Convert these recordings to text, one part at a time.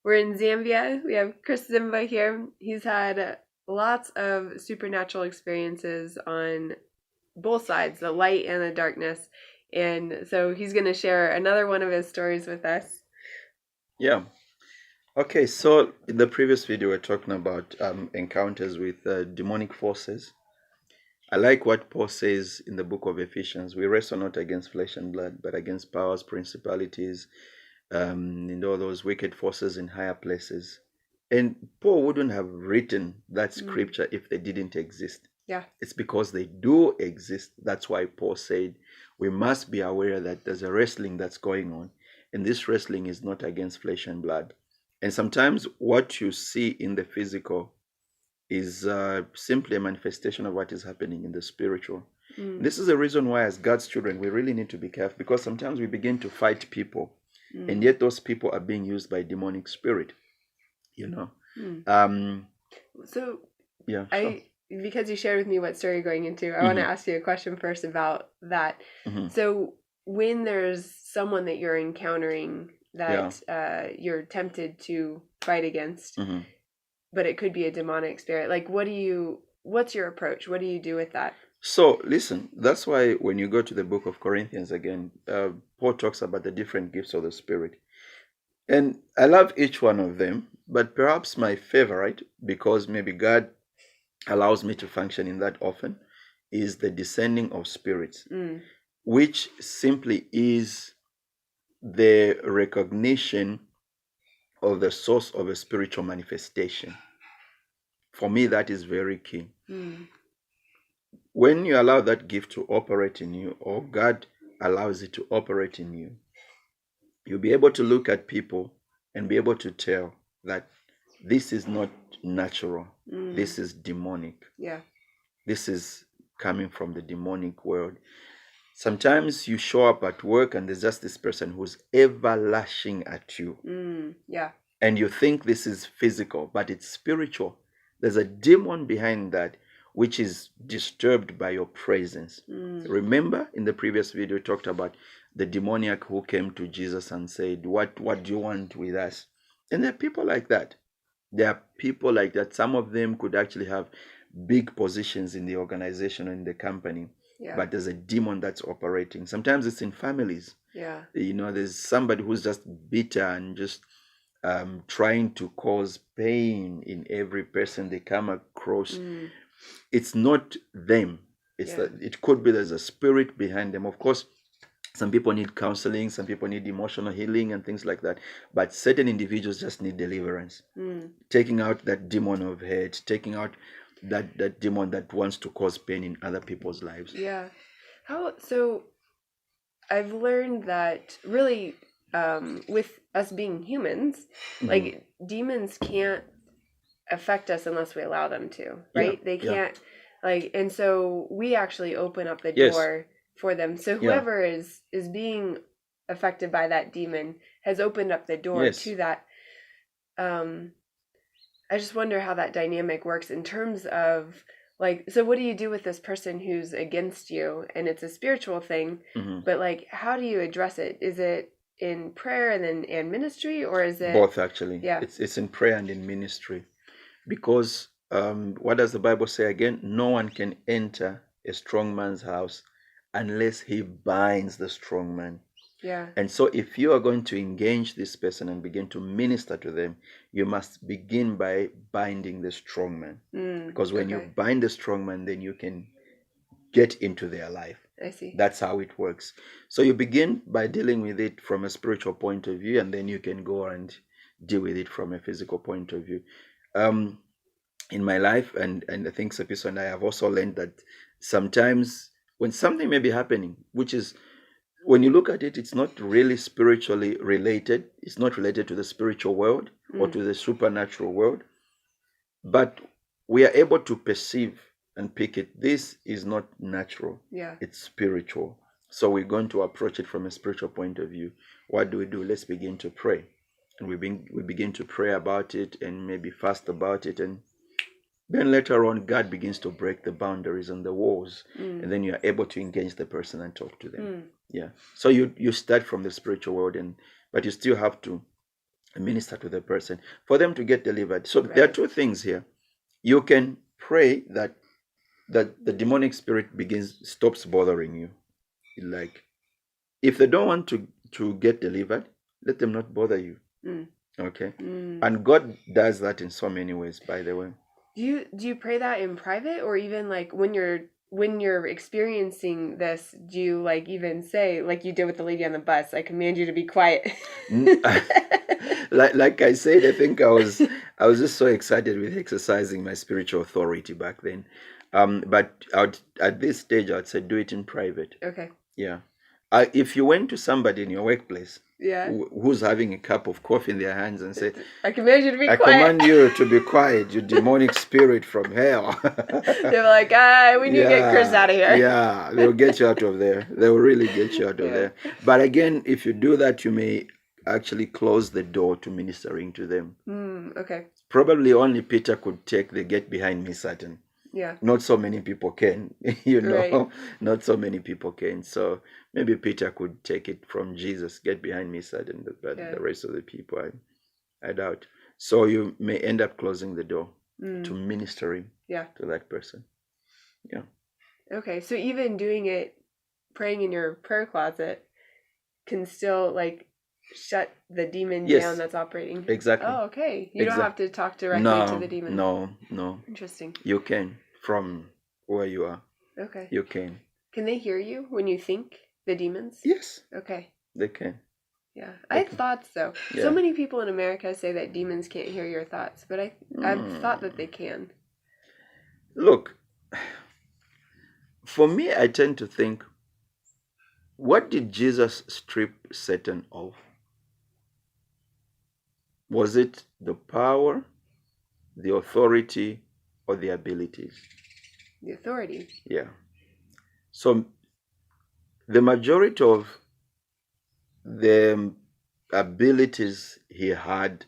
We're in Zambia. We have Chris Zimba here. He's had lots of supernatural experiences on both sides, the light and the darkness. And so he's going to share another one of his stories with us. Yeah. Okay, so in the previous video, we're talking about encounters with demonic forces. I like what Paul says in the book of Ephesians. We wrestle not against flesh and blood, but against powers, principalities, and all those wicked forces in higher places. And Paul wouldn't have written that scripture if they didn't exist. Yeah. It's because they do exist. That's why Paul said we must be aware that there's a wrestling that's going on. And this wrestling is not against flesh and blood. And sometimes what you see in the physical is simply a manifestation of what is happening in the spiritual. This is the reason why, as God's children, we really need to be careful, because sometimes we begin to fight people, and yet those people are being used by demonic spirit. So Yeah. Sure. Because you shared with me what story you're going into, I want to ask you a question first about that. So when there's someone that you're encountering that you're tempted to fight against, but it could be a demonic spirit, like what's your approach? What do you do with that? So listen, that's why when you go to the book of Corinthians again, Paul talks about the different gifts of the Spirit. And I love each one of them, but perhaps my favorite, because maybe God allows me to function in that often, is the discerning of spirits, which simply is the recognition of the source of a spiritual manifestation. For me, that is very key. When you allow that gift to operate in you, or God allows it to operate in you, you'll be able to look at people and be able to tell that this is not natural. This is demonic. Yeah. This is coming from the demonic world. Sometimes you show up at work and there's just this person who's ever lashing at you. Yeah. And you think this is physical, but it's spiritual. There's a demon behind that which is disturbed by your presence. Remember in the previous video, we talked about the demoniac who came to Jesus and said, what do you want with us? And there are people like that. There are people like that. Some of them could actually have big positions in the organization or in the company. Yeah. But there's a demon that's operating. Sometimes it's in families. Yeah. There's somebody who's just bitter and just trying to cause pain in every person they come across. It's not them. It could be there's a spirit behind them. Of course, some people need counseling, some people need emotional healing and things like that. But certain individuals just need deliverance. Taking out that demon of hate, taking out that demon that wants to cause pain in other people's lives. Yeah. So I've learned that really with us being humans, like demons can't affect us unless we allow them to, right? They can't and so we actually open up the door for them. So whoever is being affected by that demon has opened up the door to that. I just wonder how that dynamic works in terms of so what do you do with this person who's against you, and it's a spiritual thing, but how do you address it? Is it in prayer and ministry, or is it both? Actually, yeah, it's in prayer and in ministry, because what does the Bible say again? No one can enter a strong man's house unless he binds the strong man. Yeah. And so if you are going to engage this person and begin to minister to them, you must begin by binding the strong man. Because when you bind the strong man, then you can get into their life. I see. That's how it works. So you begin by dealing with it from a spiritual point of view, and then you can go and deal with it from a physical point of view. In my life, and I think Sapiso and I have also learned that sometimes when something may be happening, which is, when you look at it, it's not really spiritually related. It's not related to the spiritual world or to the supernatural world. But we are able to perceive and pick it. This is not natural. Yeah. It's spiritual. So we're going to approach it from a spiritual point of view. What do? Let's begin to pray. And we begin to pray about it and maybe fast about it. And then later on, God begins to break the boundaries and the walls. And then you're able to engage the person and talk to them. Yeah. So you start from the spiritual world, but you still have to and minister to the person for them to get delivered. So there are Right. two things here. You can pray that the demonic spirit stops bothering you. Like, if they don't want to get delivered, let them not bother you. Mm. Okay. Mm. And God does that in so many ways, by the way. Do you pray that in private, or even like when you're experiencing this, do you like even say, like you did with the lady on the bus, I command you to be quiet? like I said, I think I was just so excited with exercising my spiritual authority back then. But at this stage, I'd say do it in private. Okay. Yeah. If you went to somebody in your workplace, Yeah. who's having a cup of coffee in their hands and say, I command you to be I quiet. command you to be quiet, you demonic spirit from hell. They're like, we need to get Chris out of here. Yeah, they'll get you out of there. They'll really get you out of there. But again, if you do that, you may actually close the door to ministering to them. Okay. Probably only Peter could take the get behind me Satan. Yeah. Not so many people can, Right. Not so many people can. So maybe Peter could take it from Jesus, get behind me Satan, but the rest of the people, I doubt. So you may end up closing the door to ministering to that person. Yeah. Okay, so even doing it, praying in your prayer closet, can still like shut the demon down that's operating. Exactly. Oh, okay. You don't have to talk directly to the demon. No. Interesting. You can from where you are. Okay. You can. Can they hear you when you think, the demons? Yes. Okay. They can. Yeah, I thought so. Yeah. So many people in America say that demons can't hear your thoughts, but I've thought that they can. Look, for me, I tend to think, what did Jesus strip Satan of? Was it the power, the authority, or the abilities? The authority. Yeah. So the majority of the abilities he had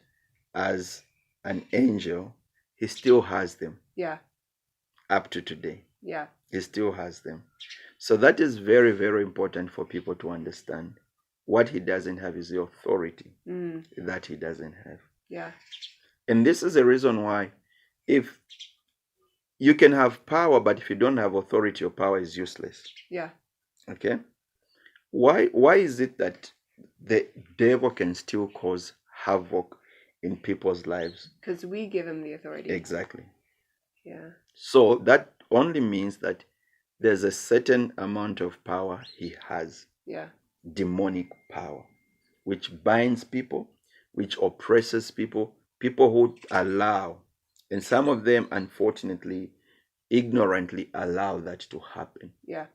as an angel, he still has them. Yeah. Up to today. Yeah. He still has them. So that is very, very important for people to understand. What he doesn't have is the authority that he doesn't have. Yeah. And this is the reason why, if you can have power, but if you don't have authority, your power is useless. Yeah. Okay? Why is it that the devil can still cause havoc in people's lives? Because we give him the authority. Exactly. Yeah. So that only means that there's a certain amount of power he has. Yeah. Demonic power, which binds people, which oppresses people, people who allow, and some of them, unfortunately, ignorantly allow that to happen. Yeah.